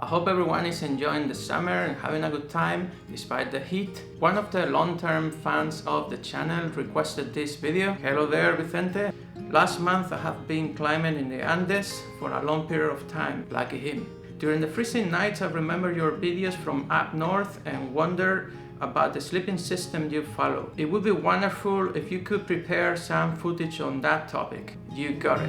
I hope everyone is enjoying the summer and having a good time despite the heat. One of the long-term fans of the channel requested this video. Hello there, Vicente. Last month I have been climbing in the Andes for a long period of time, lucky him. During the freezing nights I remember your videos from up north and wonder about the sleeping system you follow. It would be wonderful if you could prepare some footage on that topic. You got it.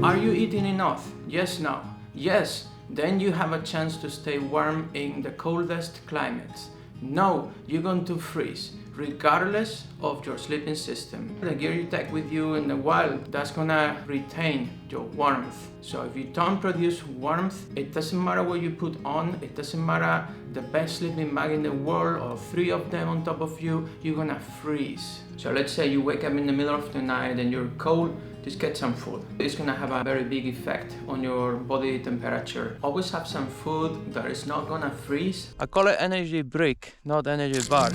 Are you eating enough? Yes, no. Yes, then you have a chance to stay warm in the coldest climates. No, you're going to freeze, regardless of your sleeping system. The gear you take with you in the wild, that's gonna retain your warmth. So if you don't produce warmth, it doesn't matter what you put on, it doesn't matter the best sleeping bag in the world or 3 of them on top of you, you're gonna freeze. So let's say you wake up in the middle of the night and you're cold, just get some food. It's gonna have a very big effect on your body temperature. Always have some food that is not gonna freeze. I call it energy brick, not energy bar.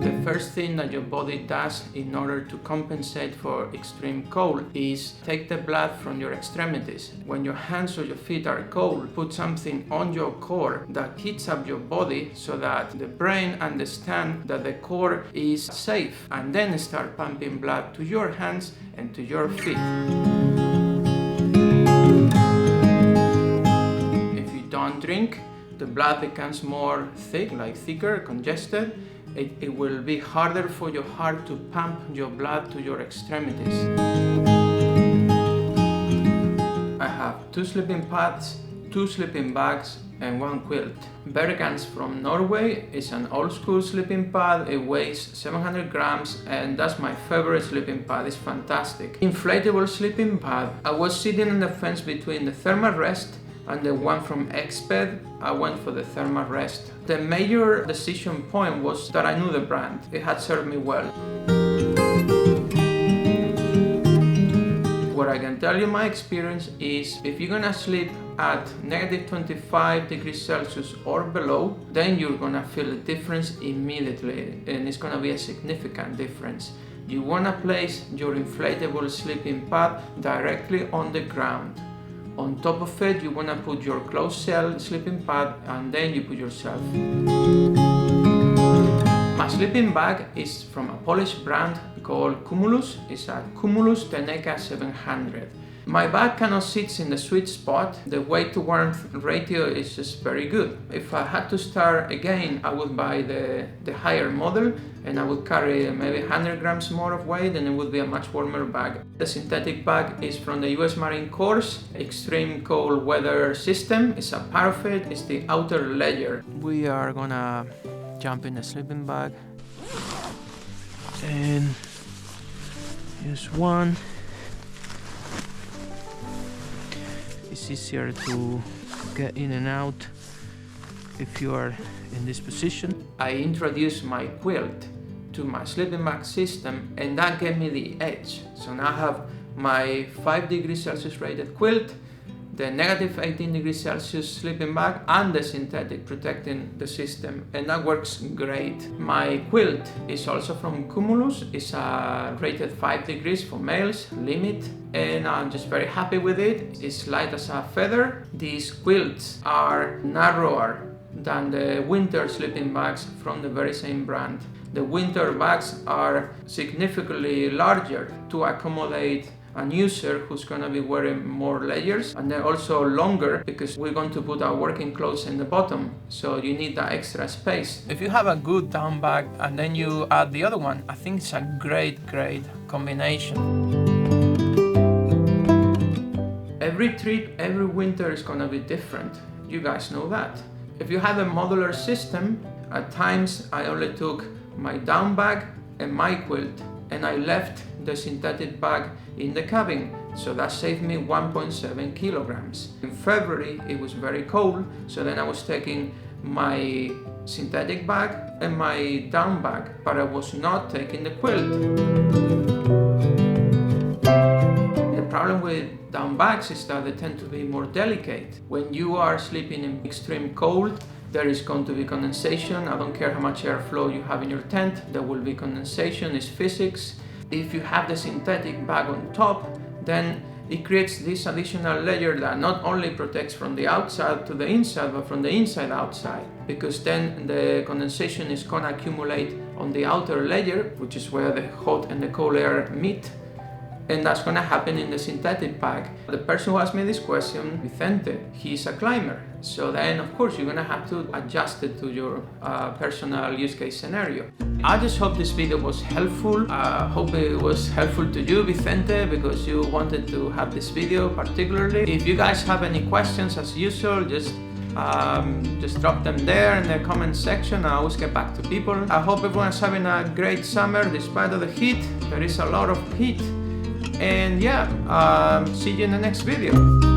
The first thing that your body does in order to compensate for extreme cold is take the blood from your extremities. When your hands or your feet are cold, put something on your core that heats up your body so that the brain understands that the core is safe, and then start pumping blood to your hands and to your feet. If you don't drink, the blood becomes more thick, like thicker, congested. It will be harder for your heart to pump your blood to your extremities. I have 2 sleeping pads, 2 sleeping bags, and 1 quilt. Bergans from Norway is an old school sleeping pad. It weighs 700 grams and that's my favorite sleeping pad. It's fantastic. Inflatable sleeping pad. I was sitting on the fence between the Thermal Rest and the one from Exped. I went for the Thermal Rest. The major decision point was that I knew the brand. It had served me well. What I can tell you my experience is if you're gonna sleep at -25 degrees Celsius or below, then you're gonna feel a difference immediately, and it's gonna be a significant difference. You wanna place your inflatable sleeping pad directly on the ground. On top of it, you want to put your closed shell sleeping pad, and then you put yourself. My sleeping bag is from a Polish brand called Cumulus. It's a Cumulus Teneca 700. My bag kind of sits in the sweet spot. The weight to warmth ratio is just very good. If I had to start again, I would buy the higher model and I would carry maybe 100 grams more of weight and it would be a much warmer bag. The synthetic bag is from the US Marine Corps Extreme Cold Weather System. It's a part of it, it's the outer layer. We are gonna jump in the sleeping bag and use one. It's easier to get in and out if you are in this position. I introduced my quilt to my sleeping bag system and that gave me the edge. So now I have my 5 degrees Celsius rated quilt, the -18 degrees Celsius sleeping bag and the synthetic protecting the system, and that works great. My quilt is also from Cumulus. It's rated 5 degrees for males, limit, and I'm just very happy with it. It's light as a feather. These quilts are narrower than the winter sleeping bags from the very same brand. The winter bags are significantly larger to accommodate a user who's going to be wearing more layers, and they're also longer because we're going to put our working clothes in the bottom, so you need that extra space. If you have a good down bag and then you add the other one, I think it's a great combination. Every trip, every winter is going to be different. You guys know that. If you have a modular system, at times I only took my down bag and my quilt and I left the synthetic bag in the cabin, so that saved me 1.7 kilograms. In February it was very cold, so then I was taking my synthetic bag and my down bag, but I was not taking the quilt. The problem with down bags is that they tend to be more delicate. When you are sleeping in extreme cold, there is going to be condensation. I don't care how much airflow you have in your tent, there will be condensation. It's physics. If you have the synthetic bag on top, then it creates this additional layer that not only protects from the outside to the inside, but from the inside outside, because then the condensation is going to accumulate on the outer layer, which is where the hot and the cold air meet, and that's going to happen in the synthetic bag. The person who asked me this question, Vicente, he's a climber, so then of course you're going to have to adjust it to your personal use case scenario. I just hope this video was helpful. I hope it was helpful to you, Vicente, because you wanted to have this video particularly. If you guys have any questions, as usual, just drop them there in the comment section. I always get back to people. I hope everyone's having a great summer despite of the heat. There is a lot of heat. And yeah, see you in the next video.